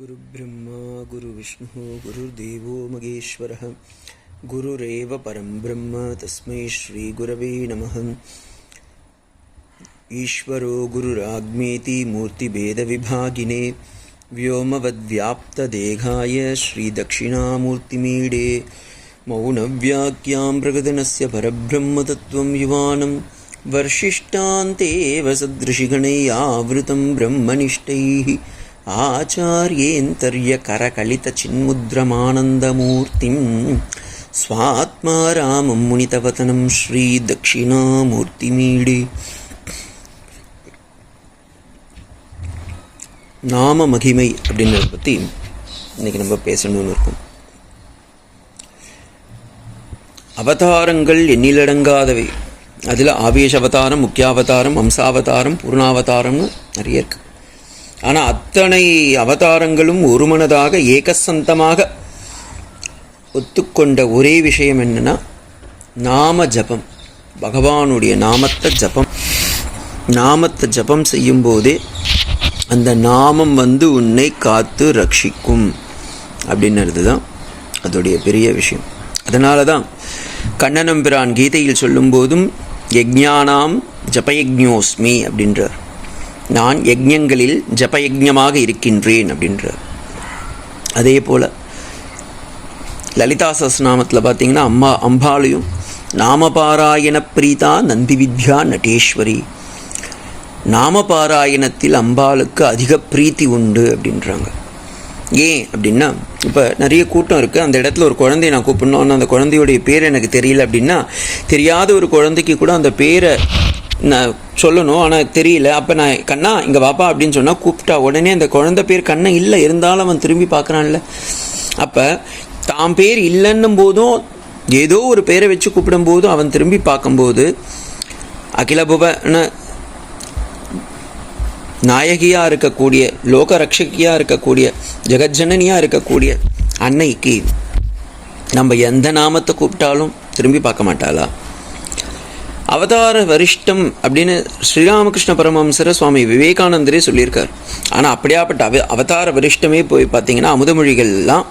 गुरुब्रह्मा गुरुविष्णु गुरुर्देवो महेश्वरः गुरुरेव परं ब्रह्म तस्मै श्रीगुरवे नमः। ईश्वरो गुरुराग्नेति मूर्तिभेदविभागिने व्योमवद्व्याप्तदेहाय श्रीदक्षिणामूर्तिमीडे मौनव्याख्यां प्रगदनस्य परब्रह्मतत्त्वं युवानं वर्षिष्ठान्तेव सदृशिगणैरावृतं ब्रह्मनिष्ठैः आचार्येन्तर्यकरकलितचिन्मुद्रमानन्दमूर्तिं स्वात्मा रामं मुनितवतनं श्रीदक्षिणामूर्तिमीडे। நாம மகிமை அப்படின்றத பற்றி இன்றைக்கி நம்ம பேசணும்னு இருக்கோம். அவதாரங்கள் எண்ணிலடங்காதவை. அதில் ஆவேஷ அவதாரம், முக்கியாவதாரம், அம்சாவதாரம், பூர்ணாவதாரம்னு நிறைய இருக்கு. ஆனால் அத்தனை அவதாரங்களும் ஒருமனதாக ஏகசந்தமாக ஒத்துக்கொண்ட ஒரே விஷயம் என்னன்னா நாம ஜபம். பகவானுடைய நாமத்தை ஜபம் செய்யும் போதே அந்த நாமம் உன்னை காத்து ரட்சிக்கும் அப்படின்றது தான் அதோடைய பெரிய விஷயம். அதனால தான் கண்ணனம்பிரான் கீதையில் சொல்லும் போதும் யஜ்ஞானாம் ஜபயஜ்ஞோஸ்மி அப்படின்றார். நான் யஜ்ஞங்களில் ஜபயஜ்ஞமாக இருக்கின்றேன் அப்படின்றார். அதே போல் லலிதா சஹஸ்ரநாமத்தில் பார்த்தீங்கன்னா அம்பாளையும் நாமபாராயண பிரீதா நந்தி வித்யா நடேஸ்வரி. நாமபாராயணத்தில் அம்பாளுக்கு அதிக பிரீத்தி உண்டு அப்படின்றாங்க. ஏன் அப்படின்னா, இப்போ நிறைய கூட்டம் இருக்குது, அந்த இடத்துல ஒரு குழந்தைய நான் கூப்பிடணும், ஆனால் அந்த குழந்தையோடைய பேர் எனக்கு தெரியல அப்படின்னா, தெரியாத ஒரு குழந்தைக்கு கூட அந்த பேரை நான் சொல்லணும், ஆனால் தெரியல. அப்போ நான் கண்ணா இங்கே வாப்பா அப்படின்னு சொன்னால் கூப்பிட்டா உடனே அந்த குழந்தை பேர் கண்ணா இல்லை, இருந்தாலும் அவன் திரும்பி பார்க்குறான்ல. அப்போ தான் பேர் இல்லைன்னும் போதும் ஏதோ ஒரு பேரை வச்சு கூப்பிடும்போதும் அவன் திரும்பி பார்க்கும்போது அகிலபுவன நாயகியாக இருக்கக்கூடிய, லோக ரட்சகியாக இருக்கக்கூடிய, ஜெகஜனனியாக இருக்கக்கூடிய அன்னைக்கு நம்ம எந்த நாமத்தை கூப்பிட்டாலும் திரும்பி பார்க்க மாட்டாளா? அவதார வரிஷ்டம் அப்படின்னு ஸ்ரீராமகிருஷ்ண பரமஹம்சர் சுவாமி விவேகானந்தரே சொல்லியிருக்கார். ஆனால் அப்படியாப்பட்ட அவதார வரிஷ்டமே போய் பார்த்தீங்கன்னா அமுதமொழிகள்லாம்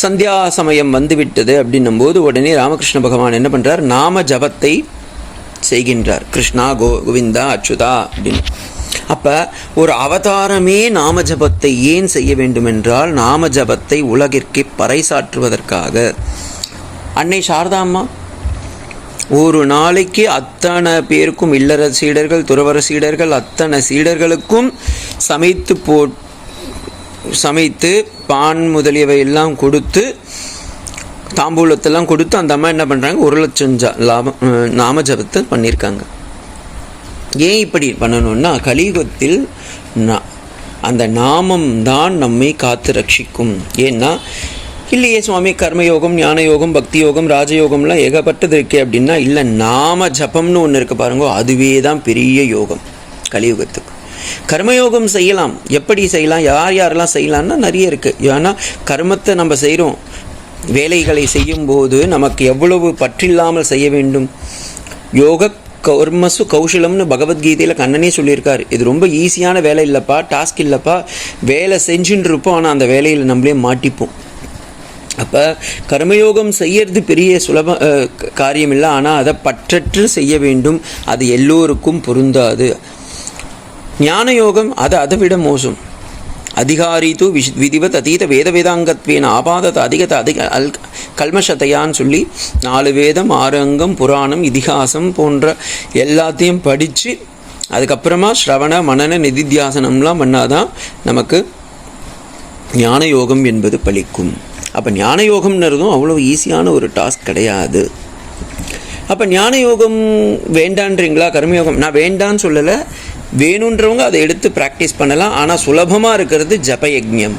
சந்தியா சமயம் வந்துவிட்டது அப்படின்னும் போது உடனே ராமகிருஷ்ண பகவான் என்ன பண்ணுறார்? நாம ஜபத்தை செய்கின்றார். கிருஷ்ணா கோவிந்தா அச்சுதா அப்படின்னு. அப்போ ஒரு அவதாரமே நாம ஜபத்தை ஏன் செய்ய வேண்டும் என்றால், நாம ஜபத்தை உலகிற்கு பறைசாற்றுவதற்காக. அன்னை சாரதாம்மா ஒரு நாளைக்கு அத்தனை பேருக்கும், இல்லற சீடர்கள், துறவர சீடர்கள், அத்தனை சீடர்களுக்கும் சமைத்து பான் முதலியவை எல்லாம் கொடுத்து, தாம்பூலத்தெல்லாம் கொடுத்து அந்த அம்மா என்ன பண்ணுறாங்க? 1,00,000 நாம ஜபத்தை பண்ணியிருக்காங்க. ஏன் இப்படி பண்ணணும்னா, கலியுகத்தில் அந்த நாமம் தான் நம்மை காத்து ரட்சிக்கும். ஏன்னா இல்லையே சுவாமி, கர்மயோகம், ஞான யோகம், பக்தி யோகம், ராஜயோகம்லாம் ஏகப்பட்டது இருக்கே அப்படின்னா, இல்லை, நாம ஜபம்னு ஒன்று இருக்கு பாருங்க, அதுவே தான் பெரிய யோகம் கலியுகத்துக்கு. கர்மயோகம் செய்யலாம். எப்படி செய்யலாம், யாரெல்லாம் செய்யலாம்னா நிறைய இருக்குது. ஏன்னா கர்மத்தை நம்ம செய்கிறோம், வேலைகளை செய்யும்போது நமக்கு எவ்வளவு பற்றில்லாமல் செய்ய வேண்டும். யோக கர்மசு கௌஷலம்னு பகவத்கீதையில் கண்ணனே சொல்லியிருக்காரு. இது ரொம்ப ஈஸியான வேலை இல்லைப்பா, டாஸ்க் இல்லைப்பா, வேலை செஞ்சுட்டு இருப்போம், ஆனால் அந்த வேலையில் நம்மளே மாட்டிப்போம். அப்போ கர்மயோகம் செய்யறது பெரிய சுலப காரியம் இல்லை, ஆனால் அதை பற்றற்று செய்ய வேண்டும். அது எல்லோருக்கும் பொருந்தாது. ஞான யோகம் அதை விட மோசம். அதிகாரித்து விதிவத் அதீத வேத வேதாங்கத்வேன ஆபாதத்தை அதிக கல்மஷத்தையான்னு சொல்லி 4 வேதம், 6 அங்கம், புராணம், இதிகாசம் போன்ற எல்லாத்தையும் படித்து அதுக்கப்புறமா ஸ்ரவண மனன நிதித்தியாசனம்லாம் பண்ணாதான் நமக்கு ஞான யோகம் என்பது பலிக்கும். அப்போ ஞான யோகம்ன்றதும் அவ்வளோ ஈஸியான ஒரு டாஸ்க் கிடையாது. அப்போ ஞான யோகம் வேண்டான்றீங்களா? கர்மயோகம் நான் வேண்டான்னு சொல்லலை, வேணுன்றவங்க அதை எடுத்து ப்ராக்டிஸ் பண்ணலாம். ஆனால் சுலபமாக இருக்கிறது ஜபயஜ்ஞம்.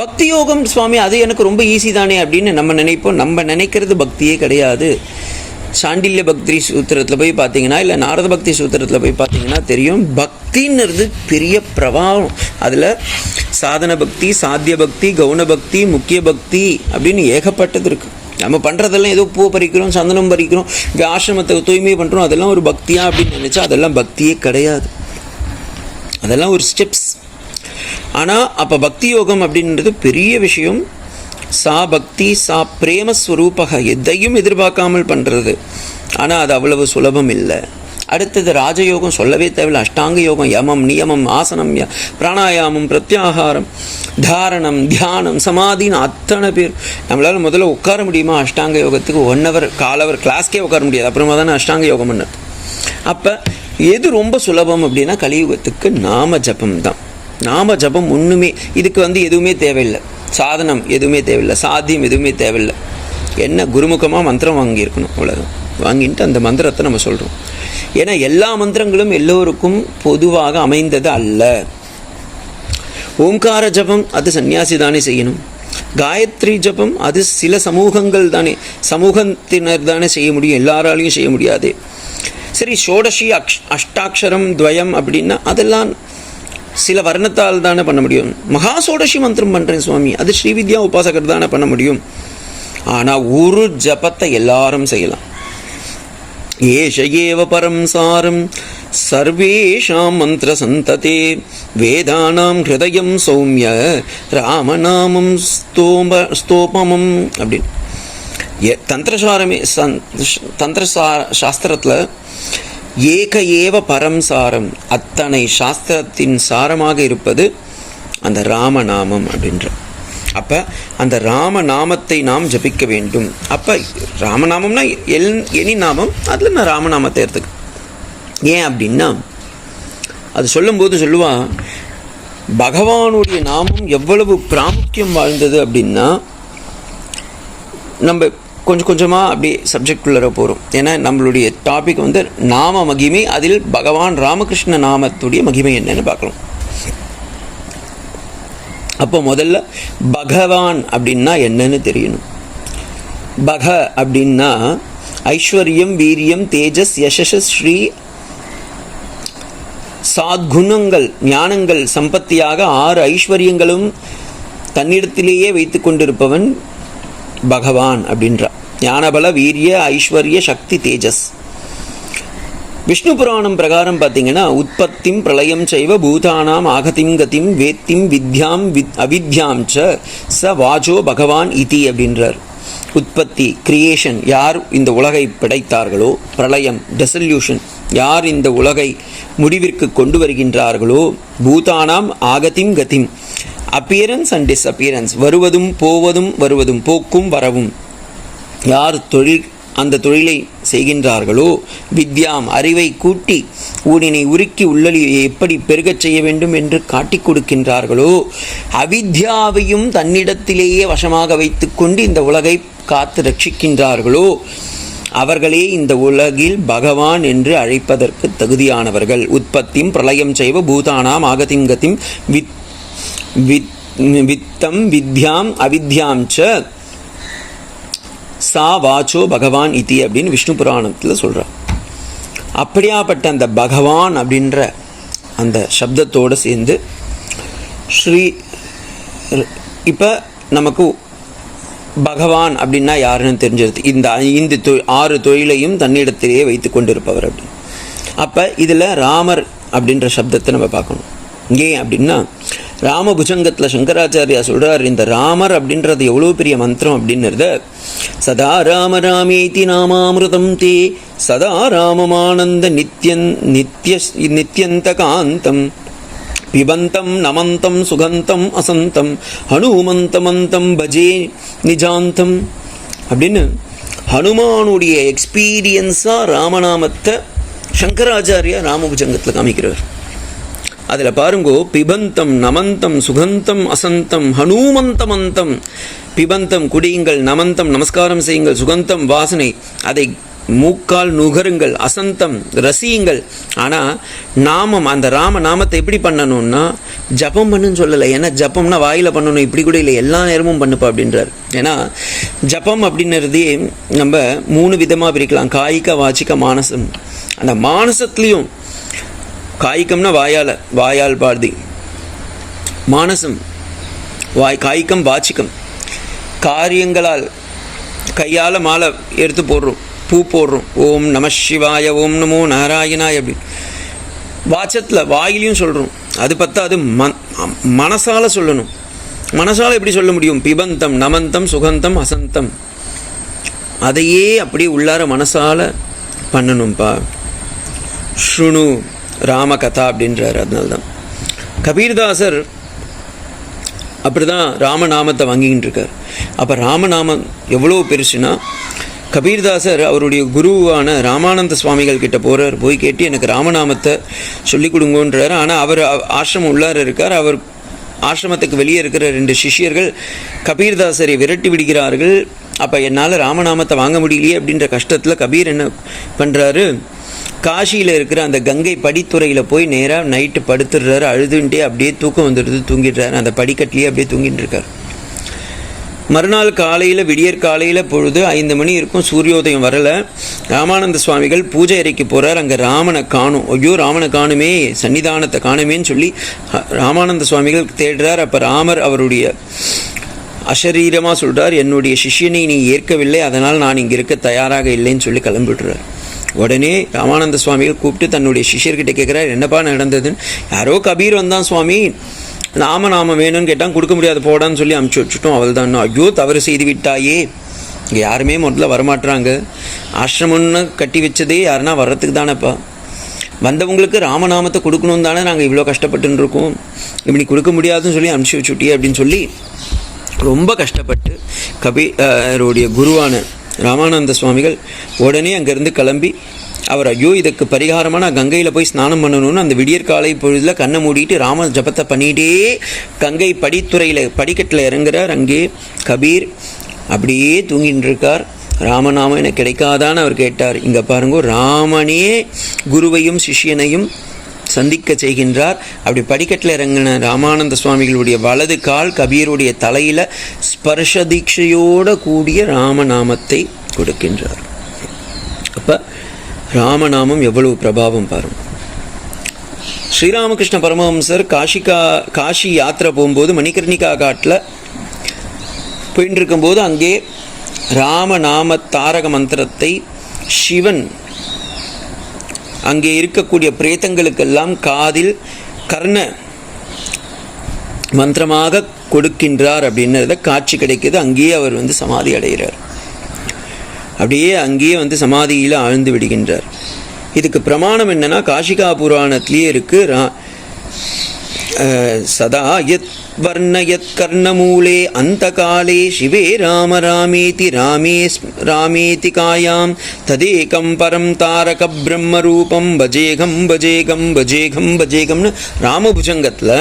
பக்தி யோகம் சுவாமி அது எனக்கு ரொம்ப ஈஸி தானே அப்படின்னு நம்ம நினைப்போம். நம்ம நினைக்கிறது பக்தியே கிடையாது. சாண்டில்ய பக்தி சூத்திரத்தில் போய் பார்த்தீங்கன்னா, இல்லை நாரத பக்தி சூத்திரத்தில் போய் பார்த்தீங்கன்னா தெரியும், பக்தின்றது பெரிய பிரபாவம். அதில் சாதன பக்தி, சாத்திய பக்தி, கவுன பக்தி, முக்கிய பக்தி அப்படின்னு ஏகப்பட்டது இருக்குது. நம்ம பண்ணுறதெல்லாம் ஏதோ பூ பறிக்கிறோம், சந்தனம் பறிக்கிறோம், ஆசிரமத்தை தூய்மை பண்ணுறோம், அதெல்லாம் ஒரு பக்தியா அப்படின்னு நினச்சா அதெல்லாம் பக்தியே கிடையாது. அதெல்லாம் ஒரு ஸ்டெப்ஸ். ஆனால் அப்போ பக்தி யோகம் அப்படின்றது பெரிய விஷயம். சா பக்தி சா பிரேமஸ்வரூபக, எதையும் எதிர்பார்க்காமல் பண்ணுறது. ஆனால் அது அவ்வளவு சுலபம் இல்லை. அடுத்தது ராஜயோகம் சொல்லவே தேவையில்லை. அஷ்டாங்க யோகம், யமம் நியமம் ஆசனம் பிராணாயாமம் பிரத்யாகாரம் தாரணம் தியானம் சமாதின்னு அத்தனை பேர். நம்மளால் முதல்ல உட்கார முடியுமா அஷ்டாங்க யோகத்துக்கு? 1 hour காலவர் கிளாஸ்க்கே உட்கார முடியாது. அப்புறமா தானே அஷ்டாங்க யோகம் பண்ணது. அப்போ எது ரொம்ப சுலபம் அப்படின்னா கலியுகத்துக்கு நாம ஜபம் தான். நாம ஜபம் ஒன்றுமே, இதுக்கு எதுவுமே தேவையில்லை, சாதனம் எதுவுமே தேவையில்லை, சாத்தியம் எதுவுமே தேவையில்லை. என்ன குருமுகமாக மந்திரம் வாங்கியிருக்கணும், அவ்வளோதான். வாங்கிட்டு அந்த மந்திரத்தை நம்ம சொல்கிறோம். ஏன்னா எல்லா மந்திரங்களும் எல்லோருக்கும் பொதுவாக அமைந்தது அல்ல. ஓம்கார ஜபம் அது சன்னியாசி தானே செய்யணும். காயத்ரி ஜபம் அது சில சமூகங்கள் தானே, சமூகத்தினர் தானே செய்ய முடியும், எல்லாராலையும் செய்ய முடியாது. சரி, ஷோடசி அஷ்டாட்சரம் துவயம் அப்படின்னா அதெல்லாம் சில வர்ணத்தால் தானே பண்ண முடியும். மகா சோடசி மந்திரம் பண்ணுறேன் சுவாமி, அது ஸ்ரீவித்யா உபாசகர் தானே பண்ண முடியும். ஆனால் ஒரு ஜபத்தை எல்லாரும் செய்யலாம். ஏஷ ஏவ பரம் சாரம் சர்வேஷாம் மந்திர சந்ததே வேதானாம் ஹிருதயம் சௌமிய ராமநாமம் ஸ்தோபமம் அப்படின்னு தந்திர சாஸ்திரத்தில் ஏக ஏவ பரம் சாரம், அத்தனை சாஸ்திரத்தின் சாரமாக இருப்பது அந்த ராமநாமம் அப்படின்ற. அப்போ அந்த ராமநாமத்தை நாம் ஜபிக்க வேண்டும். அப்போ ராமநாமம்னா எனி நாமம், அதில் நான் ராமநாமத்தை எடுத்துக்க. ஏன் அப்படின்னா அது சொல்லும்போது சொல்லுவான், பகவானுடைய நாமம் எவ்வளவு பிராமுக்கியம் வாழ்ந்தது அப்படின்னா, நம்ம கொஞ்சம் கொஞ்சமாக அப்படி சப்ஜெக்டுள்ளே போகிறோம். ஏன்னா நம்மளுடைய டாபிக் நாம மகிமை, அதில் பகவான் ராமகிருஷ்ண நாமத்துடைய மகிமை என்னன்னு பார்க்கலாம். அப்போ முதல்ல பகவான் அப்படின்னா என்னன்னு தெரியணும். பக அப்படின்னா ஐஸ்வர்யம் வீரியம் தேஜஸ் யசஸ் ஸ்ரீ சாத்குணங்கள் ஞானங்கள் சம்பத்தியாக 6 ஐஸ்வர்யங்களும் தன்னிடத்திலேயே வைத்து கொண்டிருப்பவன் பகவான் அப்படின்றார். ஞானபல வீரிய ஐஸ்வர்ய சக்தி தேஜஸ். விஷ்ணு புராணம் பிரகாரம் பார்த்தீங்கன்னா, உற்பத்திம் பிரளயம் செய்வ பூதானாம் ஆகதிம் கதிம் வேத்திம் வித்யாம் அவித்யாம் ச வாஜோ பகவான் இதி அப்படின்றார். உற்பத்தி கிரியேஷன், யார் இந்த உலகை படைத்தார்களோ, பிரளயம் டெசல்யூஷன், யார் இந்த உலகை முடிவிற்கு கொண்டு வருகின்றார்களோ, பூதானாம் ஆகதிம் கதிம் அப்பியரன்ஸ் அண்ட் டிஸ்அப்பியரன்ஸ், வருவதும் வருவதும் போக்கும் வரவும், யார் அந்த தொழிலை செய்கின்றார்களோ, வித்யாம் அறிவை கூட்டி ஊனினை உருக்கி உள்ளலியை எப்படி பெருகச் செய்ய வேண்டும் என்று காட்டி கொடுக்கின்றார்களோ, அவித்யாவையும் தன்னிடத்திலேயே வசமாக வைத்து கொண்டு இந்த உலகை காத்து ரட்சிக்கின்றார்களோ, அவர்களே இந்த உலகில் பகவான் என்று அழைப்பதற்கு தகுதியானவர்கள். உற்பத்தியும் பிரளயம் செய்வ பூதானாம் ஆகதிம் கதிம் வித்தம் வித்யாம் அவித்யாம் ச சா வாச்சோ பகவான் இதி அப்படின்னு விஷ்ணு புராணத்தில் சொல்கிறார். அப்படியாப்பட்ட அந்த பகவான் அப்படின்ற அந்த சப்தத்தோடு சேர்ந்து ஸ்ரீ, இப்போ நமக்கு பகவான் அப்படின்னா யாருன்னு தெரிஞ்சிருது. இந்த 6 தொழிலையும் தன்னிடத்திலேயே வைத்து கொண்டிருப்பவர் அப்படின்னு. அப்போ இதில் ராமர் அப்படின்ற சப்தத்தை நம்ம பார்க்கணும். ஏன் அப்படின்னா, ராமபுஜங்கத்தில் சங்கராச்சாரியா சொல்கிறார், இந்த ராமர் அப்படின்றது எவ்வளோ பெரிய மந்திரம் அப்படின்னுறத, சதா ராம ராமேதி நாமாமிருதம் தே சதா ராமமானந்த நித்யந்த காந்தம் பிபந்தம் நமந்தம் சுகந்தம் அசந்தம் ஹனுமந்தமந்தம் பஜே நிஜாந்தம் அப்படின்னு ஹனுமானுடைய எக்ஸ்பீரியன்ஸாக ராமநாமத்தை சங்கராச்சாரியா ராமபுஜங்கத்தில் காமிக்கிறார். அதில் பாருங்கோ, பிபந்தம் நமந்தம் சுகந்தம் அசந்தம் ஹனுமந்தமந்தம். பிபந்தம் குடியுங்கள், நமந்தம் நமஸ்காரம் செய்யுங்கள், சுகந்தம் வாசனை அதை மூக்கால் நுகருங்கள், அசந்தம் ரசியுங்கள். ஆனால் நாமம், அந்த ராம நாமத்தை எப்படி பண்ணணும்னா ஜபம் பண்ணுன்னு சொல்லலை. ஏன்னா ஜபம்னா வாயில் பண்ணணும், இப்படி கூட இல்லை, எல்லா நேரமும் பண்ணுப்பா அப்படின்றார். ஏன்னா ஜபம் அப்படின்னுறதே நம்ம 3 விதமாக பிரிக்கலாம், காய்க வாச்சிக்க மானசம். அந்த மானசத்துலேயும் காய்கம்னா வாயால் பாரதி, மானசம் காய்கம் வாச்சிக்கம், காரியங்களால் கையால் மாலை எடுத்து போடுறோம், பூ போடுறோம், ஓம் நம சிவாய ஓம் நமோ நாராயணாய் அப்படி. வாச்சத்தில் வாயிலையும் சொல்கிறோம், அது பத்தாது, மனசால் சொல்லணும். மனசால் எப்படி சொல்ல முடியும்? பிபந்தம் நமந்தம் சுகந்தம் அசந்தம், அதையே அப்படியே உள்ளார மனசால் பண்ணணும்ப்பா. ஸ்ருணு ராமகதா அப்படின்றார். அதனால்தான் கபீர்தாசர் அப்படி தான் ராமநாமத்தை வாங்கிக்கிட்டு இருக்கார். அப்போ ராமநாமம் எவ்வளோ பெருசுன்னா, கபீர்தாசர் அவருடைய குருவான ராமானந்த சுவாமிகள் கிட்ட போகிறார். போய் கேட்டு எனக்கு ராமநாமத்தை சொல்லி கொடுங்கன்றார். ஆனால் அவர் ஆசிரமம் உள்ளார இருக்கார். அவர் ஆசிரமத்துக்கு வெளியே இருக்கிற 2 சிஷ்யர்கள் கபீர்தாசரை விரட்டி விடுகிறார்கள். அப்போ என்னால் ராமநாமத்தை வாங்க முடியலையே அப்படின்ற கஷ்டத்தில் கபீர் என்ன பண்ணுறாரு, காஷியில் இருக்கிற அந்த கங்கை படித்துறையில் போய் நேராக நைட்டு படுத்துடுறாரு. அழுதுன்ட்டே அப்படியே தூக்கம் வந்துடுது, தூங்கிடுறாரு. அந்த படிக்கட்டிலேயே அப்படியே தூங்கிட்டு இருக்கார். மறுநாள் காலையில், விடியற் காலையில் பொழுது 5 மணி இருக்கும், சூரியோதயம் வரலை. ராமானந்த சுவாமிகள் பூஜை அறைக்கு போகிறார். அங்கே ராமனை காணும். ஐயோ ராமனை காணுமே, சன்னிதானத்தை காணுமேன்னு சொல்லி ராமானந்த சுவாமிகள் தேடுறார். அப்போ ராமர் அவருடைய அசரீரமாக சொல்கிறார், என்னுடைய சிஷ்யனை நீ ஏற்கவில்லை, அதனால் நான் இங்கே இருக்க தயாராக இல்லைன்னு சொல்லி கிளம்பிடுறார். உடனே ராமானந்த சுவாமிகள் கூப்பிட்டு தன்னுடைய சிஷ்யர்கிட்ட கேட்குறார், என்னப்பா நடந்ததுன்னு. யாரோ கபீர் வந்தான் சுவாமி, நாம வேணும்னு கேட்டால் கொடுக்க முடியாது போடான்னு சொல்லி அமுச்சு வச்சுட்டோம், அவள் தான். ஐயோ தவறு செய்து விட்டாயே, இங்கே யாருமே முதல்ல வரமாட்டுறாங்க, ஆசிரமம்னு கட்டி வச்சதே யாருன்னா வர்றதுக்கு தானேப்பா, வந்தவங்களுக்கு ராமநாமத்தை கொடுக்கணும் தானே நாங்கள் இவ்வளோ கஷ்டப்பட்டுன்னு இருக்கோம், இப்படி கொடுக்க முடியாதுன்னு சொல்லி அமுச்சு வச்சுட்டியே அப்படின்னு சொல்லி ரொம்ப கஷ்டப்பட்டு கபீருடைய குருவான ராமானந்த சுவாமிகள் உடனே அங்கேருந்து கிளம்பி அவர் ஐயோ இதுக்கு பரிகாரமாக நான் கங்கையில் போய் ஸ்நானம் பண்ணணும்னு அந்த விடியற்காலை பொழுதில் கண்ணை மூடிட்டு ராம ஜபத்தை பண்ணிகிட்டே கங்கை படித்துறையில் படிக்கட்டில் இறங்குறார். அங்கே கபீர் அப்படியே தூங்கிட்டு இருக்கார். ராமநாமம் எனக்கு கிடைக்காதான்னு அவர் கேட்டார். இங்கே பாருங்க, ராமனே குருவையும் சிஷ்யனையும் சந்திக்க செய்கின்றார். அப்படி படிக்கட்டில் இறங்கின ராமானந்த சுவாமிகளுடைய வலது கால் கபீருடைய தலையில் ஸ்பர்ஷ தீட்சையோடு கூடிய ராமநாமத்தை கொடுக்கின்றார். அப்போ ராமநாமம் எவ்வளவு பிரபாவம் பாருங்க. ஸ்ரீராமகிருஷ்ண பரமஹம்சர் காஷி யாத்திரை போகும்போது மணிகர்ணிகா காட்டில் போயிட்டு இருக்கும்போது அங்கே ராமநாம தாரக மந்திரத்தை சிவன் அங்கே இருக்கக்கூடிய பிரேதங்களுக்கெல்லாம் காதில் கர்ண மந்திரமாக கொடுக்கின்றார் அப்படின்றத காட்சி கிடைக்கிது. அங்கேயே அவர் சமாதி அடைகிறார். அப்படியே அங்கேயே சமாதியில் ஆழ்ந்து விடுகின்றார். இதுக்கு பிரமாணம் என்னன்னா, காஷிகா புராணத்திலேயே இருக்கு, சதா யத் வர்ணயத் கர்ணமூலே அந்த காலே சிவே ராம ராமேதி ராமேதி காயாம் ததேகம் பரம் தாரக பிரம்ம ரூபம் பஜேகம் பஜேகம் பஜேகம் பஜேகம்னு ராமபுஜங்கத்தில்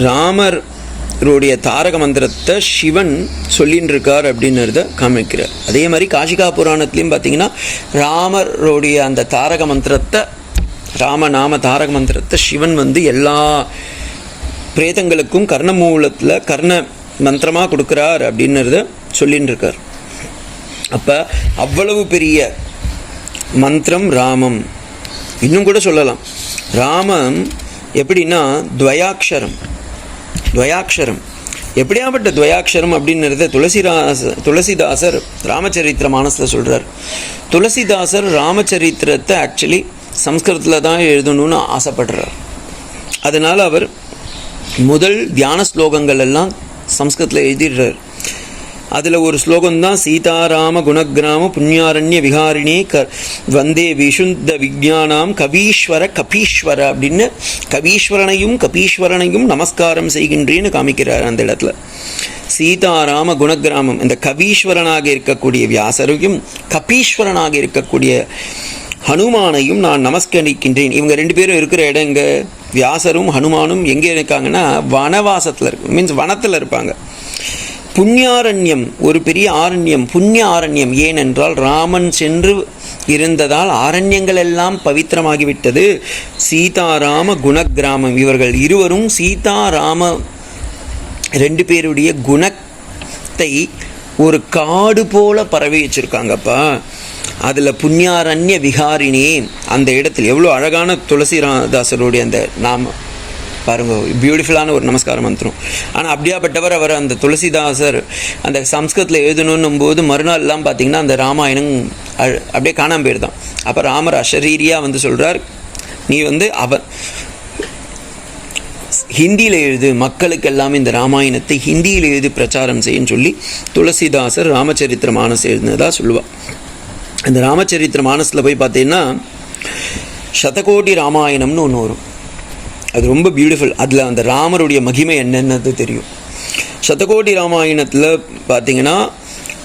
ராமருடைய தாரக மந்திரத்தை சிவன் சொல்லின்னு இருக்கார் அப்படின்றத காமிக்கிறார். அதே மாதிரி காஷிகா புராணத்துலேயும் பார்த்தீங்கன்னா ராமருடைய அந்த தாரக மந்திரத்தை, ராமநாம தாரக மந்திரத்தை சிவன் எல்லா பிரேதங்களுக்கும் கர்ணமூலத்தில் கர்ண மந்திரமாக கொடுக்குறார் அப்படின்றத சொல்லின்னு இருக்கார். அப்போ அவ்வளவு பெரிய மந்திரம் ராமம். இன்னும் கூட சொல்லலாம், ராமம் எப்படின்னா துவயாட்சரம். எப்படியாப்பட்ட துவயாட்சரம் அப்படின்றத துளசிதாசர் ராமச்சரித்திர மானஸில் சொல்கிறார். துளசிதாசர் ராமச்சரித்திரத்தை ஆக்சுவலி சம்ஸ்கிருதத்தில் தான் எழுதணும்னு ஆசைப்படுறார். அதனால் அவர் முதல் தியான ஸ்லோகங்கள் எல்லாம் சம்ஸ்கிருதத்தில் எழுதிடுறார். அதில் ஒரு ஸ்லோகம்தான் சீதாராம குணகிராம புண்ணியாரண்ய விகாரிணி வந்தே விஷுத்த விஜானாம் கபீஸ்வர அப்படின்னு கபீஸ்வரனையும் நமஸ்காரம் செய்கின்றேன்னு காமிக்கிறார். அந்த இடத்துல சீதாராம குணகிராமம், இந்த கபீஸ்வரனாக இருக்கக்கூடிய வியாசரையும் கபீஸ்வரனாக இருக்கக்கூடிய ஹனுமானையும் நான் நமஸ்கரிக்கின்றேன். இவங்க 2 பேரும் இருக்கிற இடம் எங்கே? வியாசரும் ஹனுமானும் எங்கே இருக்காங்கன்னா வனவாசத்தில் இருக்கு, மீன்ஸ் வனத்தில் இருப்பாங்க. புண்ணியாரண்யம், ஒரு பெரிய ஆரண்யம், புண்ணிய ஆரண்யம். ஏனென்றால் ராமன் சென்று இருந்ததால் ஆரண்யங்கள் எல்லாம் பவித்திரமாகிவிட்டது. சீதாராம குணகிராமம், இவர்கள் இருவரும் சீதாராம 2 பேருடைய குணத்தை ஒரு காடு போல பரவி வச்சுருக்காங்கப்பா. அதில் புண்ணியாரண்ய விகாரிணி, அந்த இடத்தில் எவ்வளோ அழகான துளசிதாசருடைய அந்த நாம பாருங்க, பியூட்டிஃபுல்லான ஒரு நமஸ்கார மந்திரம். ஆனால் அப்படியாப்பட்டவர் அவர் அந்த துளசிதாசர் அந்த சம்ஸ்கிருதத்தில் எழுதணும் போது மறுநாள்லாம் பார்த்திங்கன்னா அந்த ராமாயணம் அப்படியே காணாமல் போயிருந்தான். அப்போ ராமர் அஷரீரியாக சொல்கிறார், நீ ஹிந்தியில் எழுது, மக்களுக்கு எல்லாமே இந்த ராமாயணத்தை ஹிந்தியில் எழுதி பிரச்சாரம் செய்யன்னு சொல்லி துளசிதாசர் ராமச்சரித்திர மானஸ் எழுதினதாக சொல்லுவாள். இந்த ராமச்சரித்திர மானஸில் போய் பார்த்தீங்கன்னா சதகோடி ராமாயணம்னு ஒன்று வரும். அது ரொம்ப பியூட்டிஃபுல். அதில் அந்த ராமருடைய மகிமை என்னென்னது தெரியும். சதகோடி ராமாயணத்தில் பார்த்தீங்கன்னா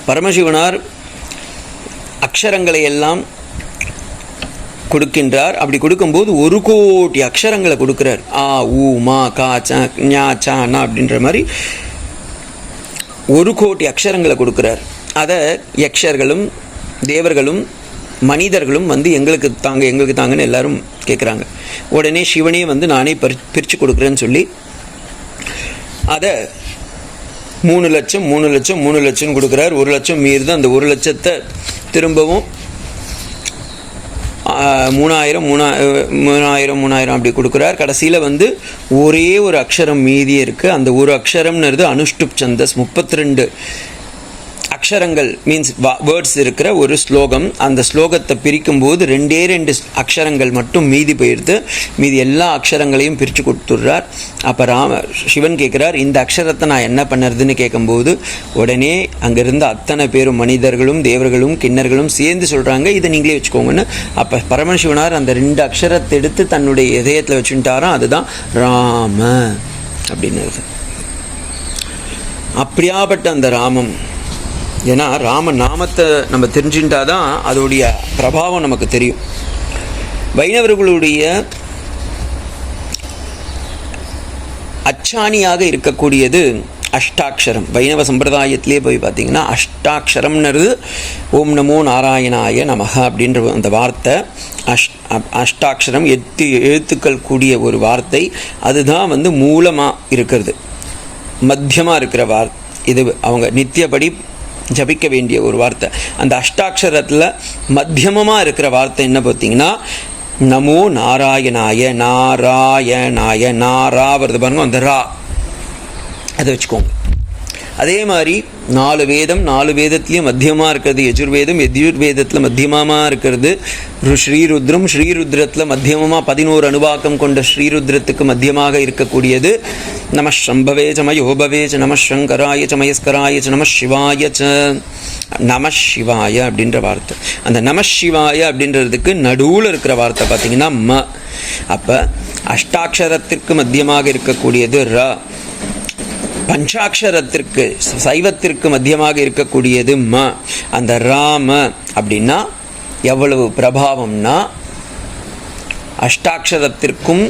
பரமசிவனார் அக்ஷரங்களை எல்லாம் கொடுக்கின்றார். அப்படி கொடுக்கும்போது 1 கோடி அக்ஷரங்களை கொடுக்குறார். ஆ ஊ மா கா ச ஞா சா நா அப்படின்ற மாதிரி 1 கோடி அக்ஷரங்களை கொடுக்குறார். அதை யக்ஷர்களும் தேவர்களும் மனிதர்களும் எங்களுக்கு தாங்கன்னு எல்லாரும் கேட்குறாங்க. உடனே சிவனே நானே பிரித்து கொடுக்குறேன்னு சொல்லி அதை 3 லட்சம் கொடுக்குறார். 1 லட்சம் மீறுது. அந்த 1 லட்சத்தை திரும்பவும் 3000 அப்படி கொடுக்குறார். கடைசியில் ஒரே ஒரு அக்ஷரம் மீதியே இருக்குது. அந்த ஒரு அக்ஷரம்ன்றது அனுஷ்டுப் சந்தஸ், 32 அக்ஷரங்கள் மீன்ஸ் வேர்ட்ஸ் இருக்கிற ஒரு ஸ்லோகம். அந்த ஸ்லோகத்தை பிரிக்கும்போது 2 அக்ஷரங்கள் மட்டும் மீதி போயிடுது. மீதி எல்லா அக்ஷரங்களையும் பிரித்து கொடுத்துட்றார். அப்போ சிவன் கேட்குறார், இந்த அக்ஷரத்தை நான் என்ன பண்ணுறதுன்னு கேட்கும்போது உடனே அங்கேருந்து அத்தனை பேரும் மனிதர்களும் தேவர்களும் கிண்ணர்களும் சேர்ந்து சொல்கிறாங்க, இதை நீங்களே வச்சுக்கோங்கன்னு. அப்போ பரமசிவனார் அந்த 2 அக்ஷரத்தை எடுத்து தன்னுடைய இதயத்தில் வச்சுட்டாராம். அதுதான் ராம அப்படின்னு. அப்படியாப்பட்ட அந்த ராமம், ஏன்னா ராம நாமத்தை நம்ம தெரிஞ்சுட்டால் தான் அதோடைய பிரபாவம் நமக்கு தெரியும். வைணவர்களுடைய அச்சாணியாக இருக்கக்கூடியது அஷ்டாட்சரம். வைணவ சம்பிரதாயத்திலே போய் பார்த்திங்கன்னா அஷ்டாட்சரம்ன்றது ஓம் நமோ நாராயணாய நமஹ அப்படின்ற அந்த வார்த்தை. அஷ்டாட்சரம் 8 எழுத்துக்கள் கூடிய ஒரு வார்த்தை. அதுதான் மூலமாக இருக்கிறது, மத்தியமாக இருக்கிற இது அவங்க நித்தியப்படி ஜபிக்க வேண்டிய ஒரு வார்த்தை. அந்த அஷ்டாட்சரத்தில் மத்தியமமாக இருக்கிற வார்த்தை என்ன பார்த்தீங்கன்னா நமோ நாராயணாய. நாராயணாய நாரா வருது பாருங்க, அந்த ரா அதை வச்சுக்கோங்க. அதே மாதிரி 4 வேதம், 4 வேதத்துலேயும் மத்தியமாக இருக்கிறது யஜுர்வேதம், யஜுர்வேதத்தில் மத்தியமாக இருக்கிறது ஸ்ரீருத்ரம், ஸ்ரீருத்ரத்தில் மத்தியமாக 11 அணுவாக்கம் கொண்ட ஸ்ரீருத்ரத்துக்கு மத்தியமாக இருக்கக்கூடியது நம சம்பவே சம யோபவே ச நம சங்கராய சமயஸ்கராய ச நம சிவாய ச நம சிவாய அப்படின்ற வார்த்தை. அந்த நம சிவாய அப்படின்றதுக்கு நடுவில் இருக்கிற வார்த்தை பார்த்திங்கன்னா ம. அப்போ அஷ்டாட்சரத்திற்கு மத்தியமாக இருக்கக்கூடியது ர, பஞ்சாட்சரத்திற்கு சைவத்திற்கு மத்தியமாக இருக்கக்கூடியது ம. அந்த ராம அப்படின்னா எவ்வளவு பிரபாவம்னா அஷ்டாட்சரத்திற்கும்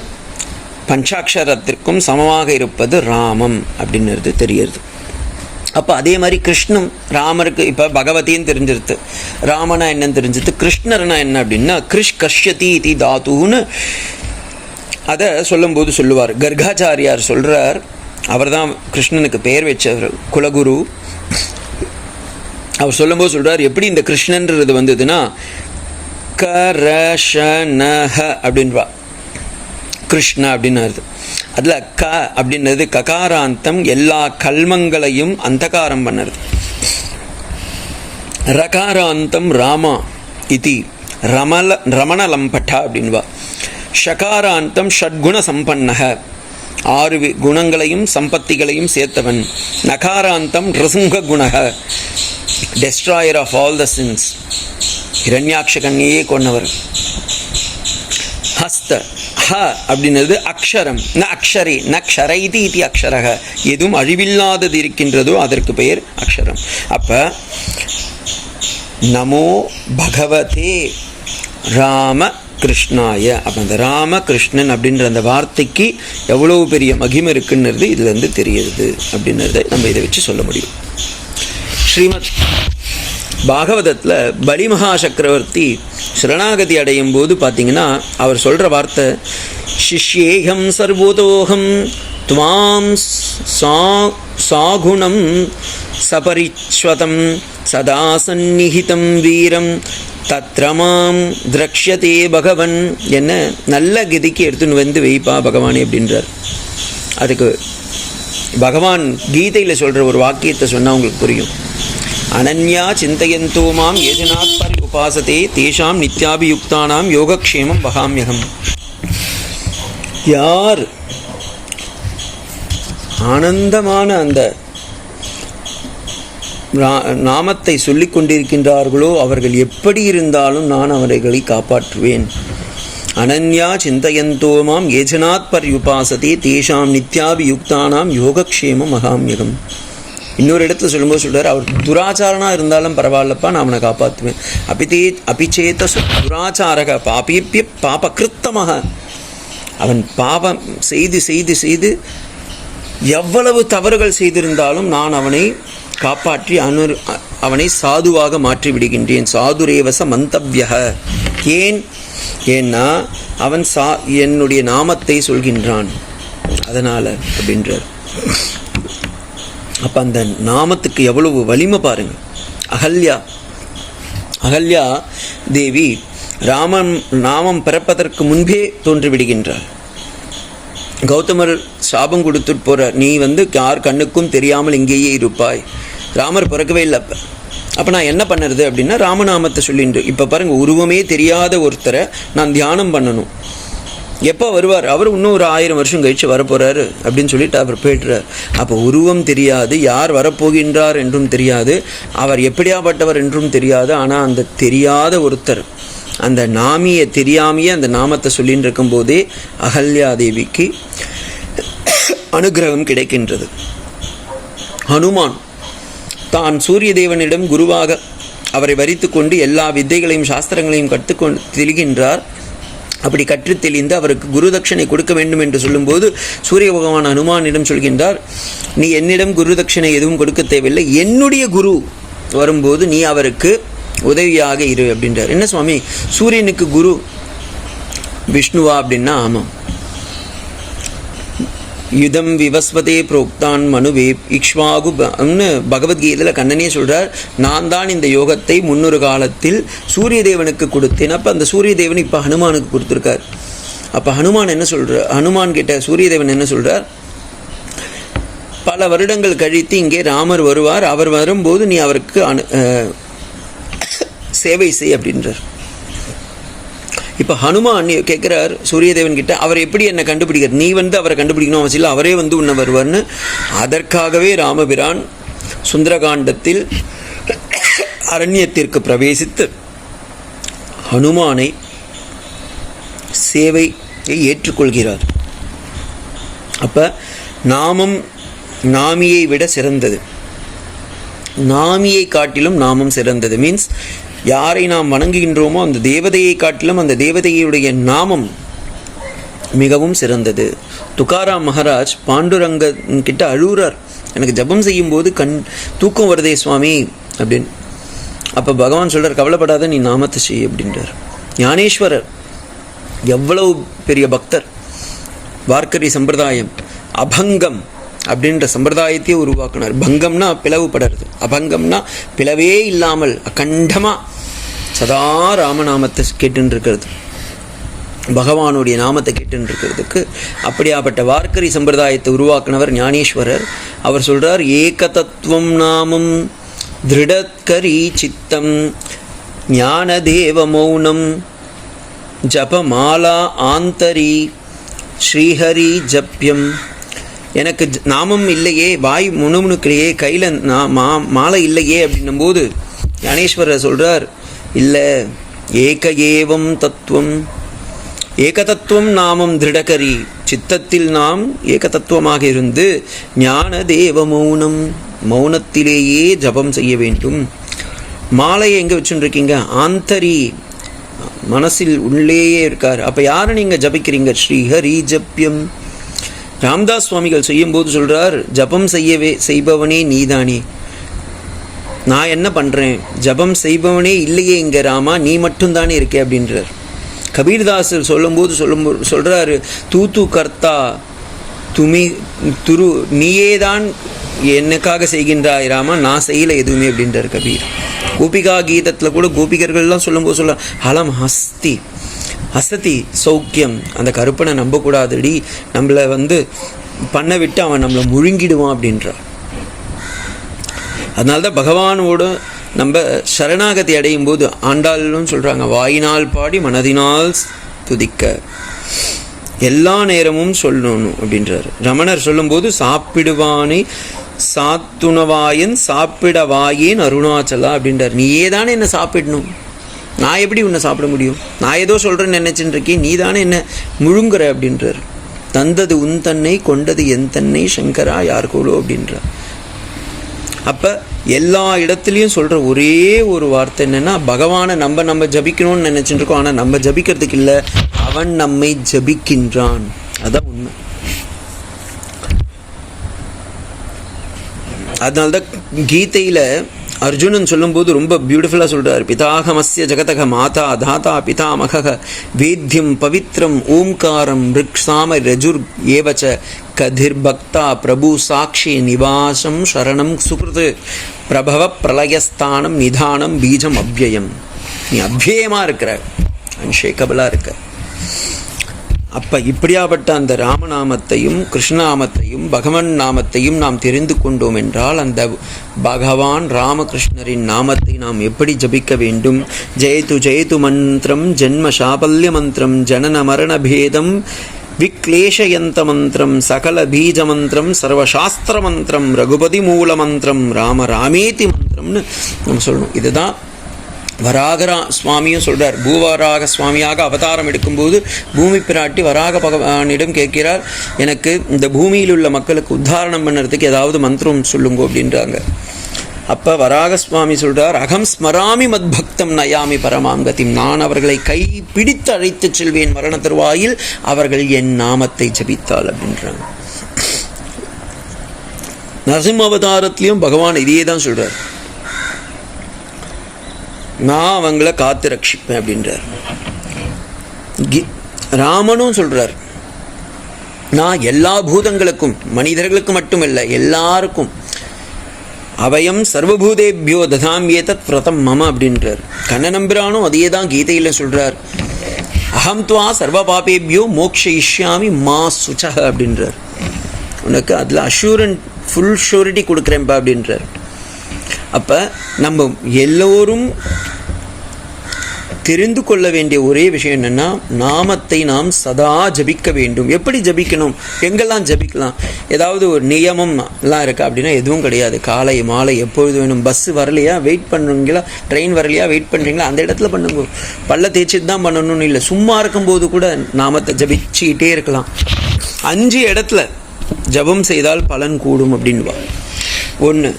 பஞ்சாட்சரத்திற்கும் சமமாக இருப்பது ராமம் அப்படின்றது தெரியுது. அப்போ அதே மாதிரி கிருஷ்ணன் ராமருக்கு இப்போ பகவதின்னு தெரிஞ்சிருது, ராமனா என்னன்னு தெரிஞ்சிருது. கிருஷ்ணர்னா என்ன அப்படின்னா கஷ்யதி இதி தாத்துன்னு அதை சொல்லும்போது சொல்லுவார். கர்காச்சாரியார் சொல்கிறார், அவர் தான் கிருஷ்ணனுக்கு பெயர் வச்சவர், குலகுரு. அவர் சொல்லும்போது சொல்கிறார், எப்படி இந்த கிருஷ்ணன்றது வந்ததுன்னா கரஷனஹ அப்படின்வா கிருஷ்ண அப்படின்னு வருது. அதில் க அப்படின்றது ககாராந்தம், எல்லா கல்மங்களையும் அந்தகாரம் பண்ணுறது. ரகாராந்தம் ராமா இது ரமணலம்பட்டா அப்படின்வா. ஷகாராந்தம் ஷட்குண சம்பன்னக, 6 குணங்களையும் சம்பத்திகளையும் சேர்த்தவன். நகாராந்தம் ரசுங்க குணக, destroyer of all the sins, இரண்யாட்ச கண்ணியே கொண்டவர். ஹஸ்த ஹ அப்படின்றது அக்ஷரம், ந அக்ஷரே ந க்ஷரைதி இது அக்ஷரக, எதுவும் அழிவில்லாதது இருக்கின்றதோ அதற்கு பெயர் அக்ஷரம். அப்போ நமோ பகவதே ராம கிருஷ்ணாய. அப்போ அந்த ராம கிருஷ்ணன் அப்படின்ற அந்த வார்த்தைக்கு எவ்வளவு பெரிய மகிமை இருக்குன்றது இதுலேருந்து தெரியுது அப்படின்றத நம்ம இதை வச்சு சொல்ல முடியும். ஸ்ரீமத் பாகவதத்தில் பலி மகா சக்கரவர்த்தி சரணாகதி அடையும் போது பார்த்தீங்கன்னா அவர் சொல்கிற வார்த்தை சிஷ்யேகம் சர்வோதோகம் துவாம் சாகுணம் சபரிஸ்வதம் சதா சந்நிஹிதம் வீரம் தத்ரமாம் திரக்ஷதே பகவன். என்ன நல்ல கதிக்கு எடுத்துன்னு வைப்பா பகவானே அப்படின்றார். அதுக்கு பகவான் கீதையில் சொல்கிற ஒரு வாக்கியத்தை சொன்னால் உங்களுக்கு புரியும். அனன்யா சிந்தையந்தோ மாம் ஏஜனாத் பரி உபாசதே தேஷாம் நித்யாபியுக்தானாம் யோகக்ஷேமம் வகாமியகம். யார் ஆனந்தமான அந்த நாமத்தை சொல்லிக் கொண்டிருக்கின்றார்களோ அவர்கள் எப்படி இருந்தாலும் நான் அவர்களை காப்பாற்றுவேன். அனன்யா சிந்தயந்தோ மாம் ஏஜனாத் பர்யுபாசதே தேஷாம் நித்யாபியுக்தானாம் யோகக்ஷேமம் மகாம்யகம். இன்னொரு இடத்துல சொல்லும்போது சொல்கிறார், அவர் துராச்சாரனாக இருந்தாலும் பரவாயில்லப்பா, நான் அவனை காப்பாற்றுவேன். அபிச்சேத துராச்சாரக பாபிப்பிய பாபகிருத்தமாக, அவன் பாபம் செய்து செய்து செய்து எவ்வளவு தவறுகள் செய்திருந்தாலும் நான் அவனை காப்பாற்றி அவனை சாதுவாக மாற்றி விடுகின்றேன். சாதுரேவச மந்தவ்யக. ஏன்னா அவன் என்னுடைய நாமத்தை சொல்கின்றான், அதனால் அப்படின்றார். அப்போ அந்த நாமத்துக்கு எவ்வளவு வலிமை பாருங்கள். அகல்யா தேவி ராமன் நாமம் பிறப்பதற்கு முன்பே தோன்றிவிடுகின்றார். கௌதமர் சாபம் கொடுத்துட்டு போகிறார், நீ யார் கண்ணுக்கும் தெரியாமல் இங்கேயே இருப்பாய். ராமர் பிறக்கவே இல்லை. அப்போ நான் என்ன பண்ணுறது அப்படின்னா ராமநாமத்தை சொல்லிட்டு, இப்போ பாருங்கள், உருவமே தெரியாத ஒருத்தரை நான் தியானம் பண்ணணும். எப்போ வருவார் அவர்? இன்னும் ஒரு 1000 வருஷம் கழித்து வரப்போகிறாரு அப்படின்னு சொல்லிட்டு அவர் போய்ட்டுறார். அப்போ உருவம் தெரியாது, யார் வரப்போகின்றார் என்றும் தெரியாது, அவர் எப்படியாப்பட்டவர் என்றும் தெரியாது. ஆனால் அந்த தெரியாத ஒருத்தர் அந்த நாமியை தெரியாமையே அந்த நாமத்தை சொல்லின்னு இருக்கும்போதே அகல்யாதேவிக்கு அனுகிரகம் கிடைக்கின்றது. ஹனுமான் தான் சூரிய தேவனிடம் குருவாக அவரை வரித்து கொண்டு எல்லா வித்தைகளையும் சாஸ்திரங்களையும் கற்றுக்கொண்டு தெளிகின்றார். அப்படி கற்று தெளிந்து அவருக்கு குரு தட்சணை கொடுக்க வேண்டும் என்று சொல்லும்போது சூரிய பகவான் ஹனுமானிடம் சொல்கின்றார், நீ என்னிடம் குரு தட்சணை எதுவும் கொடுக்க தேவையில்லை, என்னுடைய குரு வரும்போது நீ அவருக்கு உதவியாக இரு அப்படின்றார். என்ன சுவாமி, சூரியனுக்கு குரு விஷ்ணுவா அப்படின்னா ஆமாம். யுதம் விவஸ்வதே புரோக்தான் மனுவே இக்ஷ்வாகுன்னு பகவத்கீதையில் கண்ணனே சொல்கிறார், நான் தான் இந்த யோகத்தை முன்னொரு காலத்தில் சூரிய தேவனுக்கு கொடுத்தேன். அப்போ அந்த சூரிய தேவன் இப்போ ஹனுமானுக்கு கொடுத்துருக்கார். அப்போ ஹனுமான் என்ன சொல்கிறார்? ஹனுமான் கிட்ட சூரிய தேவன் என்ன சொல்கிறார்? பல வருடங்கள் கழித்து இங்கே ராமர் வருவார், அவர் வரும்போது நீ அவருக்கு சேவை செய் அப்படின்றார். இப்போ ஹனுமான் கேட்குறார் சூரியதேவன் கிட்ட, அவர் எப்படி என்னை கண்டுபிடிக்கிறார்? நீ அவரை கண்டுபிடிக்கணும் அவசியம் இல்லை, அவரே உன்னை வருவார்னு. அதற்காகவே ராமபிரான் சுந்தரகாண்டத்தில் அரண்யத்திற்கு பிரவேசித்து ஹனுமானை சேவையை ஏற்றுக்கொள்கிறார். அப்போ நாமம் நாமியை விட சிறந்தது, நாமியை காட்டிலும் நாமம் சிறந்தது. மீன்ஸ் யாரை நாம் வணங்குகின்றோமோ அந்த தேவதையை காட்டிலும் அந்த தேவதையுடைய நாமம் மிகவும் சிறந்தது. துக்காராம் மகாராஜ் பாண்டுரங்கிட்ட அழுகிறார், எனக்கு ஜபம் செய்யும்போது தூக்கம் வருதே சுவாமி அப்படின்னு. அப்போ பகவான் சொல்கிறார், கவலைப்படாத, நீ நாமத்தை செய் அப்படின்றார். ஞானேஸ்வரர் எவ்வளவு பெரிய பக்தர், வார்க்கரி சம்பிரதாயம் அபங்கம் அப்படின்ற சம்பிரதாயத்தையே உருவாக்குனார். பங்கம்னா பிளவுபடுறது, அபங்கம்னா பிளவே இல்லாமல் அகண்டமாக சதா ராமநாமத்தை கேட்டுன்னு இருக்கிறது, பகவானுடைய நாமத்தை கேட்டுன்னு இருக்கிறதுக்கு அப்படியாப்பட்ட வார்க்கரி சம்பிரதாயத்தை உருவாக்குனவர் ஞானேஸ்வரர். அவர் சொல்கிறார், ஏக தத்துவம் நாமம் திருடத்கரி சித்தம் ஞானதேவ மௌனம் ஜபமாலா ஆந்தரி ஸ்ரீஹரி ஜப்யம். எனக்கு நாமம் இல்லையே, வாய் முணுமுணுக்கிலேயே, கையில் மாலை இல்லையே அப்படின்னும்போது ஞானேஸ்வரர் சொல்கிறார், இல்லை, ஏக ஏவம் தத்துவம், ஏக தத்துவம் நாமம் திருடகரி, சித்தத்தில் நாம் ஏக தத்துவமாக இருந்து ஞான தேவ மௌனம், மௌனத்திலேயே ஜபம் செய்ய வேண்டும். மாலையை எங்கே வச்சுருக்கீங்க? ஆந்தரி, மனசில் உள்ளேயே இருக்கார். அப்போ யாரை நீங்கள் ஜபிக்கிறீங்க? ஸ்ரீஹரி ஜப்யம். ராம்தாஸ் சுவாமிகள் செய்யும்போது சொல்கிறார், ஜபம் செய்பவனே நீதானே, நான் என்ன பண்ணுறேன்? ஜபம் செய்பவனே இல்லையே இங்கே ராமா, நீ மட்டும்தானே இருக்கே அப்படின்றார். கபீர்தாசர் சொல்லும்போது சொல்கிறாரு, தூத்து கர்த்தா துமி துரு, நீயே தான் என்னக்காக செய்கின்றாய் ராமா, நான் செய்யலை எதுவுமே அப்படின்றார் கபீர். கோபிகா கீதத்தில் கூட கோபிகர்கள்லாம் சொல்லும்போது சொல்ல, ஹலம் ஹஸ்தி அசதி சௌக்கியம், அந்த கருப்பனை நம்பக்கூடாதுடி, நம்மளை பண்ண விட்டு அவன் நம்மளை முழுங்கிடுவான் அப்படின்றார். அதனால தான் பகவானோடு நம்ம சரணாகதி அடையும் போது ஆண்டாள்னு சொல்கிறாங்க, வாயினால் பாடி மனதினால் துதிக்க. எல்லா நேரமும் சொல்லணும் அப்படின்றாரு. ரமணர் சொல்லும்போது சாப்பிடுவானே சாத்துணவாயன் சாப்பிடவாயேன் அருணாச்சலா அப்படின்றார். நீயே தானே என்ன சாப்பிடணும், நான் எப்படி உன்னை சாப்பிட முடியும்? நான் ஏதோ சொல்கிறேன்னு நினச்சின்னு இருக்கேன், நீ தானே என்ன முழுங்குற அப்படின்றார். தந்தது உன் தன்னை கொண்டது என் தன்னை சங்கரா யார்கோலோ அப்படின்றார். அப்போ எல்லா இடத்துலையும் சொல்கிற ஒரே ஒரு வார்த்தை என்னென்னா, பகவானை நம்ம ஜபிக்கணும்னு நினச்சிட்டு இருக்கோம், ஆனால் நம்ம ஜபிக்கிறதுக்கு இல்லை, அவன் நம்மை ஜபிக்கின்றான். அதான் உண்மை. அதனால்தான் கீதையில் அர்ஜுனன் சொல்லும்போது ரொம்ப பியூட்டிஃபுல்லாக சொல்கிறார். பிதாகமஸ்ய ஜகதக மாதா தாத்தா பிதாமக வேத்யம் பவித்ரம் ஓம்காரம் ரிக்ஷாம ரஜுர் ஏவச்ச கதிர் பக்தா பிரபு சாட்சி நிவாசம் சரணம் சுக்ருது பிரபவ பிரளயஸ்தானம் நிதானம் பீஜம் அவ்யயம். நீ அவ்யயமாக இருக்கிற, அன்ஷேக்கபிளாக இருக்க. அப்போ இப்படியாப்பட்ட அந்த ராமநாமத்தையும் கிருஷ்ணநாமத்தையும் பகவன் நாமத்தையும் நாம் தெரிந்து கொண்டோம் என்றால், அந்த பகவான் ராமகிருஷ்ணரின் நாமத்தை நாம் எப்படி ஜபிக்க வேண்டும்? ஜெயது ஜெயது மந்திரம் ஜென்ம சாபல்ய மந்திரம் ஜனன மரண பேதம் விக்லேஷயந்த மந்திரம் சகல பீஜ மந்திரம் சர்வசாஸ்திர மந்திரம் ரகுபதி மூல மந்திரம் ராம ராமேதி மந்திரம்னு நம்ம சொல்லணும். இதுதான் வராக சுவாமியும் சொல்கிறார். பூவராக சுவாமியாக அவதாரம் எடுக்கும்போது பூமி பிராட்டி வராக பகவானிடம் கேட்கிறார், எனக்கு இந்த பூமியில் உள்ள மக்களுக்கு உத்தாரணம் பண்ணுறதுக்கு ஏதாவது மந்திரம் சொல்லுங்க அப்படின்றாங்க. அப்போ வராக சுவாமி சொல்கிறார், அகம் ஸ்மராமி மத் பக்தம் நயாமி பரமாங்கதிம். நான் அவர்களை கை பிடித்து அழைத்து செல்வேன் மரண தருவாயில் அவர்கள் என் நாமத்தை ஜபித்தால் அப்படின்றாங்க. நரசிம்ம அவதாரத்திலையும் பகவான் இதையே தான் சொல்கிறார், நான் அவங்கள காத்து ரட்சிப்பேன் அப்படின்றார். ராமனும் சொல்றார், நான் எல்லா பூதங்களுக்கும் மனிதர்களுக்கு மட்டும் இல்லை எல்லாருக்கும் அபயம் சர்வபூதேபியோ ததாம் ஏதத் விரதம் மம அப்படின்றார். கண்ணநம்பிரானும் அதே தான் கீதையில் சொல்றார், அகம் துவா சர்வ பாபேபியோ மோக்ஷயிஷ்யாமி மா சுச்ச அப்படின்றார். உனக்கு அதில் அஷூரன்ட் ஃபுல் ஷூரிட்டி கொடுக்குறேன்ப்பா அப்படின்றார். அப்போ நம்ம எல்லோரும் தெரிந்து கொள்ள வேண்டிய ஒரே விஷயம் என்னென்னா, நாமத்தை நாம் சதா ஜபிக்க வேண்டும். எப்படி ஜபிக்கணும், எங்கெல்லாம் ஜபிக்கலாம், ஏதாவது ஒரு நியமம்லாம் இருக்கா அப்படின்னா எதுவும் கிடையாது. காலை மாலை எப்பொழுது வேணும். பஸ்ஸு வரலையா வெயிட் பண்ணுறீங்களா, ட்ரெயின் வரலையா வெயிட் பண்ணுறீங்களா, அந்த இடத்துல பண்ணுங்க. பல்ல தேய்ச்சிட்டு தான் பண்ணணும்னு இல்லை, சும்மா இருக்கும்போது கூட நாமத்தை ஜபிச்சுக்கிட்டே இருக்கலாம். 5 இடத்துல ஜபம் செய்தால் பலன் கூடும் அப்படின்வா. 1,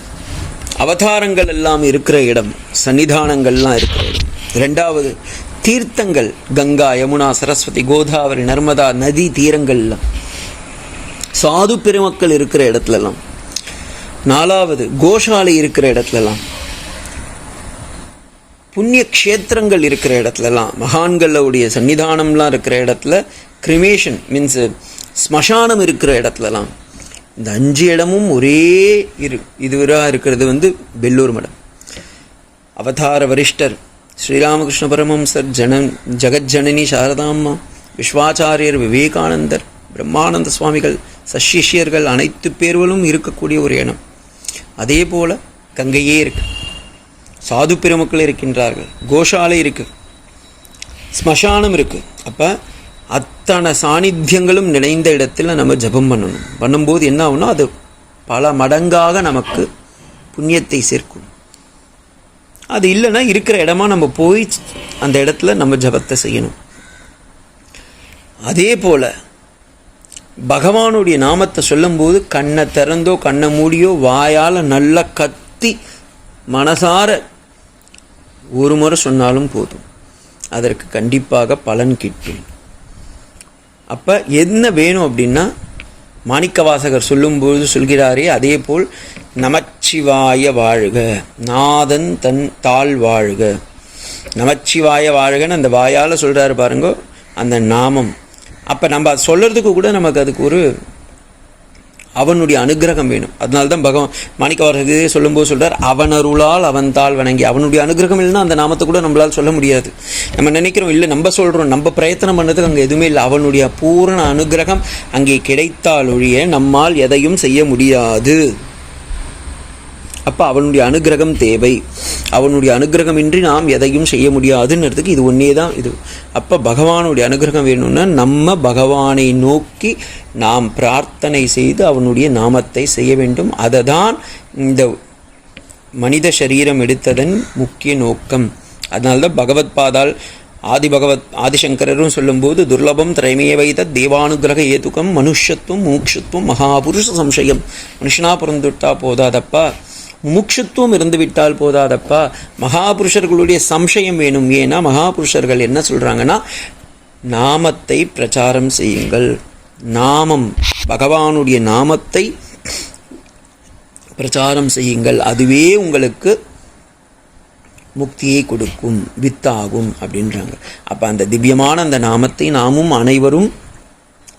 அவதாரங்கள் எல்லாம் இருக்கிற இடம், சன்னிதானங்கள்லாம் இருக்கிற இடம். 2வது, தீர்த்தங்கள், கங்கா யமுனா சரஸ்வதி கோதாவரி நர்மதா நதி தீரங்கள்லாம், சாது பெருமக்கள் இருக்கிற இடத்துலலாம். 4வது, கோஷாலை இருக்கிற இடத்துலலாம், புண்ணிய க்ஷேத்திரங்கள் இருக்கிற இடத்துலலாம், மகான்களுடைய சன்னிதானம்லாம் இருக்கிற இடத்துல, கிரிமேஷன் மீன்ஸ் ஸ்மசானம் இருக்கிற இடத்துலலாம். இந்த 5 இடமும் ஒரே இதுவராக இருக்கிறது பெல்லூர் மடம். அவதார வரிஷ்டர் ஸ்ரீராமகிருஷ்ண பரமஹம்சர், ஜெகஜனனி சாரதாம்மா, விஸ்வாச்சாரியர், விவேகானந்தர், பிரம்மானந்த சுவாமிகள், சசிஷ்யர்கள் அனைத்து பேர்களும் இருக்கக்கூடிய ஒரு இடம். அதே போல் கங்கையே இருக்கு, சாது பெருமக்கள் இருக்கின்றார்கள், கோஷாலை இருக்கு, ஸ்மசானம் இருக்கு. அப்போ அத்தனை சாநித்தியங்களும் நிறைந்த இடத்துல நம்ம ஜபம் பண்ணணும். பண்ணும்போது என்ன ஆகும்னா, அது பல மடங்காக நமக்கு புண்ணியத்தை சேர்க்கும். அது இல்லைன்னா இருக்கிற இடமா நம்ம போய் அந்த இடத்துல நம்ம ஜபத்தை செய்யணும். அதே போல் பகவானுடைய நாமத்தை சொல்லும்போது கண்ணை திறந்தோ கண்ணை மூடியோ வாயால் நல்லா கத்தி மனசார ஒரு முறை சொன்னாலும் போதும், அதற்கு கண்டிப்பாக பலன் கிட்டும். அப்போ என்ன வேணும் அப்படின்னா, மாணிக்கவாசகர் சொல்லும்போது சொல்கிறாரே, அதே போல் நமச்சிவாய வாழ்க, நாதன் தன் தாழ் வாழ்க, நமச்சிவாய வாழ்கன்னு அந்த வாயால் சொல்கிறாரு பாருங்க, அந்த நாமம். அப்போ நம்ம அது சொல்கிறதுக்கு கூட நமக்கு அதுக்கு ஒரு அவனுடைய அனுகிரகம் வேணும். அதனால தான் பகவான் மாணிக்கவாசகர் சொல்லும்போது சொல்கிறார், அவன் அருளால் அவன் தாள் வணங்கி. அவனுடைய அனுகிரகம் இல்லைன்னா அந்த நாமத்தை கூட நம்மளால் சொல்ல முடியாது. நம்ம நினைக்கிறோம் இல்லை, நம்ம சொல்கிறோம், நம்ம பிரயத்தனம் பண்ணதுக்கு அங்கே எதுவுமே இல்லை. அவனுடைய பூரண அனுகிரகம் அங்கே கிடைத்தால் ஒழிய நம்மால் எதையும் செய்ய முடியாது. அப்போ அவனுடைய அனுகிரகம் தேவை. அவனுடைய அனுகிரகமின்றி நாம் எதையும் செய்ய முடியாதுன்றதுக்கு இது ஒன்றே தான் இது. அப்போ பகவானுடைய அனுகிரகம் வேணும்னா நம்ம பகவானை நோக்கி நாம் பிரார்த்தனை செய்து அவனுடைய நாமத்தை செய்ய வேண்டும். அதை தான் இந்த மனித சரீரம் எடுத்ததன் முக்கிய நோக்கம். அதனால்தான் பகவத் பாதால் ஆதிசங்கரரும் சொல்லும்போது துர்லபம் திரைமையை வைத்த தேவானுகிரக ஏதுக்கம் மனுஷத்துவம் மூக்ஷத்துவம் மகாபுருஷ சம்சயம். மனுஷனா பிறந்துவிட்டா போதாதப்பா, முமுட்சுத்துவம் இருந்துவிட்டால் போதாதப்பா, மகாபுருஷர்களுடைய சம்சயம் வேணும். ஏன்னா மகாபுருஷர்கள் என்ன சொல்கிறாங்கன்னா, நாமத்தை பிரச்சாரம் செய்யுங்கள். நாமம், பகவானுடைய நாமத்தை பிரச்சாரம் செய்யுங்கள், அதுவே உங்களுக்கு முக்தியை கொடுக்கும், வித்தாகும் அப்படின்றாங்க. அப்போ அந்த திவ்யமான அந்த நாமத்தை நாமும் அனைவரும்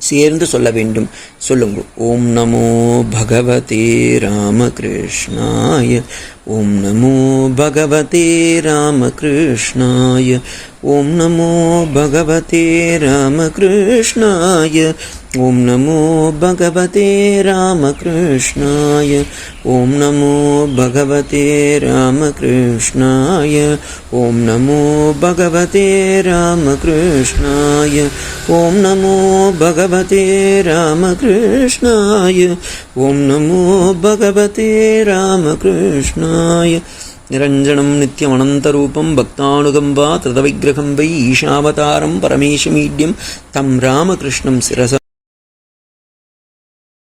சேர்ந்து சொல்ல வேண்டும். சொல்லுங்க. ஓம் நமோ பகவதே ராமகிருஷ்ணாய. ஓம் நமோ பகவதே ராமகிருஷ்ணாய. ஓம் நமோ பகவதே ராமகிருஷ்ணாய. ஓம் நமோ பகவதே ராமகிருஷ்ணாய. ஓம் நமோ பகவதே ராமகிருஷ்ணாய. ஓம் நமோ பகவதே ராமகிருஷ்ணாய. ஓம் நமோ பகவதே ராமகிருஷ்ணாய. ஓம் நமோ பகவதே ராமகிருஷ்ணாய. நிரஞ்சனம் நித்யமனந்தரூபம் பக்தானுகம்பா திருதவிக்கிரகம் வை ஈஷாவதாரம் பரமேஷமீட்யம் தம் ராமகிருஷ்ணம் சிரச